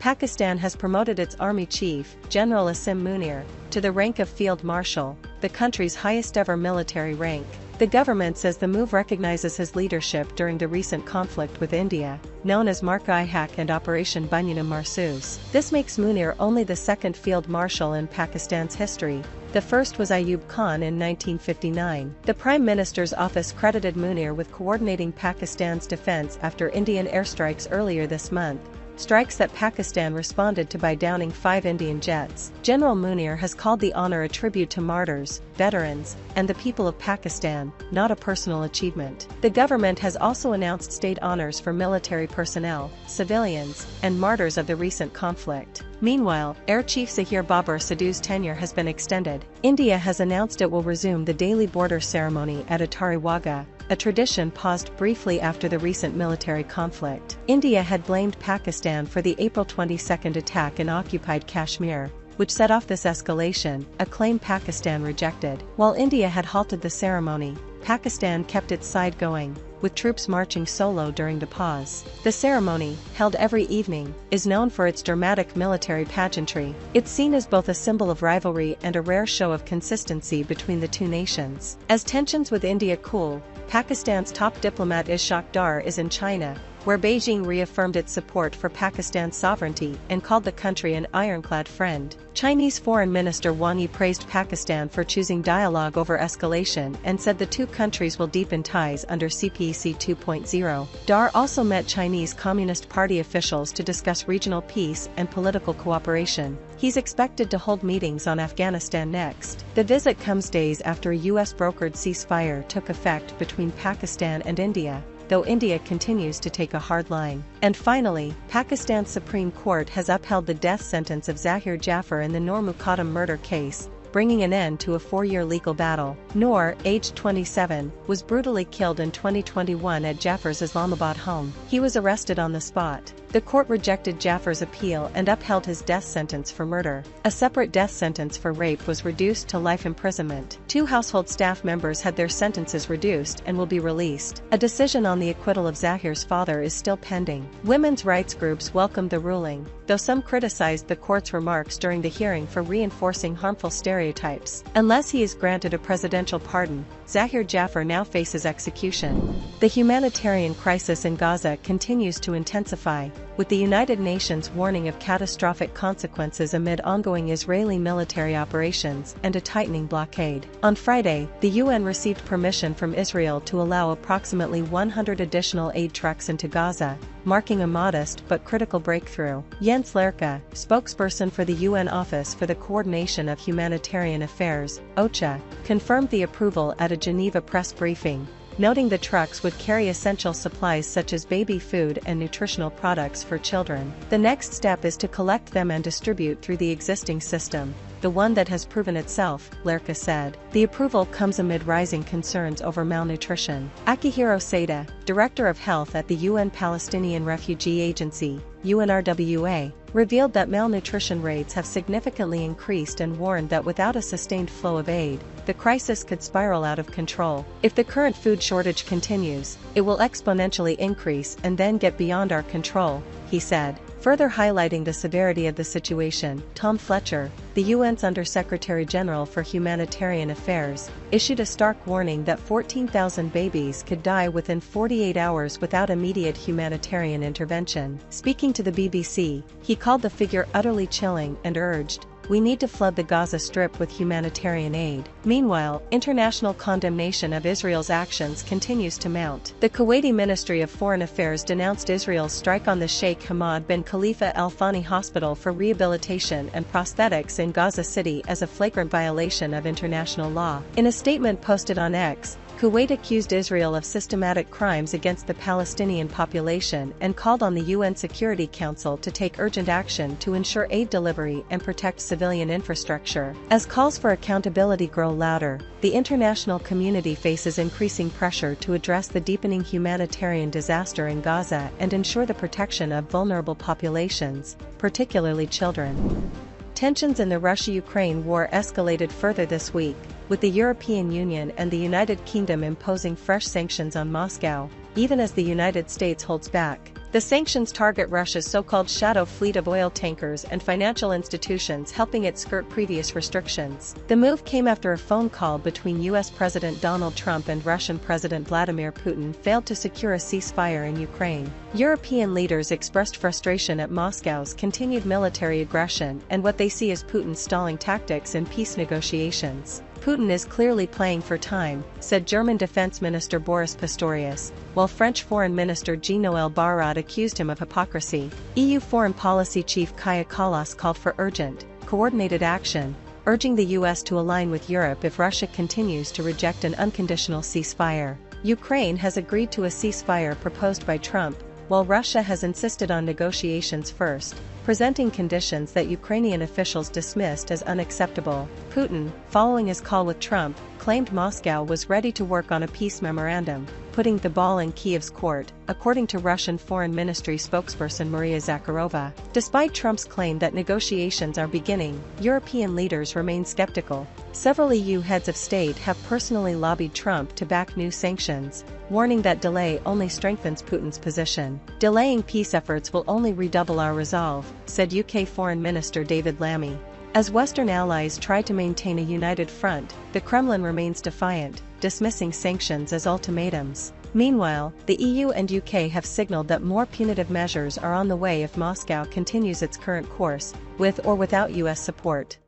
Pakistan has promoted its army chief, General Asim Munir, to the rank of Field Marshal, the country's highest-ever military rank. The government says the move recognizes his leadership during the recent conflict with India, known as 𝐒𝐭𝐲𝐬𝐬 and Operation Bunyana Marsoos. This makes Munir only the second Field Marshal in Pakistan's history. The first was Ayub Khan in 1959. The Prime Minister's office credited Munir with coordinating Pakistan's defense after Indian airstrikes earlier this month, strikes that Pakistan responded to by downing 5 Indian jets. General Munir has called the honor a tribute to martyrs, veterans, and the people of Pakistan, not a personal achievement. The government has also announced state honors for military personnel, civilians, and martyrs of the recent conflict. Meanwhile, Air Chief 𝐄𝐧𝐠𝐥𝐢𝐬𝐡'𝐬's has been extended. India has announced it will resume the daily border ceremony at Attari Wagah, a tradition paused briefly after the recent military conflict. India had blamed Pakistan for the April 22 attack in occupied Kashmir, which set off this escalation, a claim Pakistan rejected. While India had halted the ceremony, Pakistan kept its side going, with troops marching solo during the pause. The ceremony, held every evening, is known for its dramatic military pageantry. It's seen as both a symbol of rivalry and a rare show of consistency between the two nations. As tensions with India cool, Pakistan's top diplomat Ishaq Dar is in China, where Beijing reaffirmed its support for Pakistan's sovereignty and called the country an ironclad friend. Chinese Foreign Minister Wang Yi praised Pakistan for choosing dialogue over escalation and said the two countries will deepen ties under CPEC 2.0. Dar also met Chinese Communist Party officials to discuss regional peace and political cooperation. He's expected to hold meetings on Afghanistan next. The visit comes days after a US-brokered ceasefire took effect between Pakistan and India, though India continues to take a hard line. And finally, Pakistan's Supreme Court has upheld the death sentence of Zahir Jaffer in the Noor Muqaddam murder case, bringing an end to a 4-year legal battle. Noor, aged 27, was brutally killed in 2021 at Jaffer's Islamabad home. He was arrested on the spot. The court rejected Jaffer's appeal and upheld his death sentence for murder. A separate death sentence for rape was reduced to life imprisonment. 2 household staff members had their sentences reduced and will be released. A decision on the acquittal of Zahir's father is still pending. Women's rights groups welcomed the ruling, though some criticized the court's remarks during the hearing for reinforcing harmful stereotypes. Unless he is granted a presidential pardon, Zahir Jaffer now faces execution. The humanitarian crisis in Gaza continues to intensify, with the United Nations warning of catastrophic consequences amid ongoing Israeli military operations and a tightening blockade. On Friday, the UN received permission from Israel to allow approximately 100 additional aid trucks into Gaza, marking a modest but critical breakthrough. Jens Lerke, spokesperson for the UN Office for the Coordination of Humanitarian Affairs, OCHA, confirmed the approval at a Geneva press briefing, noting the trucks would carry essential supplies such as baby food and nutritional products for children. The next step is to collect them and distribute through the existing system, the one that has proven itself, Lerke said. The approval comes amid rising concerns over malnutrition. Akihiro Sada, Director of Health at the UN Palestinian Refugee Agency, UNRWA, revealed that malnutrition rates have significantly increased and warned that without a sustained flow of aid, the crisis could spiral out of control. If the current food shortage continues, it will exponentially increase and then get beyond our control, he said. Further highlighting the severity of the situation, Tom Fletcher, the UN's Under-Secretary General for Humanitarian Affairs, issued a stark warning that 14,000 babies could die within 48 hours without immediate humanitarian intervention. Speaking to the BBC, he called the figure utterly chilling and urged, "We need to flood the Gaza Strip with humanitarian aid." Meanwhile, international condemnation of Israel's actions continues to mount. The Kuwaiti Ministry of Foreign Affairs denounced Israel's strike on the Sheikh Hamad bin Khalifa Al Thani Hospital for Rehabilitation and Prosthetics in Gaza City as a flagrant violation of international law. In a statement posted on X, Kuwait accused Israel of systematic crimes against the Palestinian population and called on the UN Security Council to take urgent action to ensure aid delivery and protect civilian infrastructure. As calls for accountability grow louder, the international community faces increasing pressure to address the deepening humanitarian disaster in Gaza and ensure the protection of vulnerable populations, particularly children. Tensions in the Russia-Ukraine war escalated further this week, with the European Union and the United Kingdom imposing fresh sanctions on Moscow, even as the United States holds back. The sanctions target Russia's so-called shadow fleet of oil tankers and financial institutions, helping it skirt previous restrictions. The move came after a phone call between U.S. President Donald Trump and Russian President Vladimir Putin failed to secure a ceasefire in Ukraine. European leaders expressed frustration at Moscow's continued military aggression and what they see as Putin's stalling tactics in peace negotiations. Putin is clearly playing for time, said German Defense Minister Boris Pistorius, while French Foreign Minister Jean-Noël Barrot accused him of hypocrisy. EU Foreign Policy Chief Kaja Kallas called for urgent, coordinated action, urging the US to align with Europe if Russia continues to reject an unconditional ceasefire. Ukraine has agreed to a ceasefire proposed by Trump, while Russia has insisted on negotiations first, presenting conditions that Ukrainian officials dismissed as unacceptable. Putin, following his call with Trump, claimed Moscow was ready to work on a peace memorandum, putting the ball in Kyiv's court, according to Russian Foreign Ministry spokesperson Maria Zakharova. Despite Trump's claim that negotiations are beginning, European leaders remain skeptical. Several EU heads of state have personally lobbied Trump to back new sanctions, warning that delay only strengthens Putin's position. Delaying peace efforts will only redouble our resolve, said UK Foreign Minister David Lammy. As Western allies try to maintain a united front, the Kremlin remains defiant, dismissing sanctions as ultimatums. Meanwhile, the EU and UK have signaled that more punitive measures are on the way if Moscow continues its current course, with or without US support.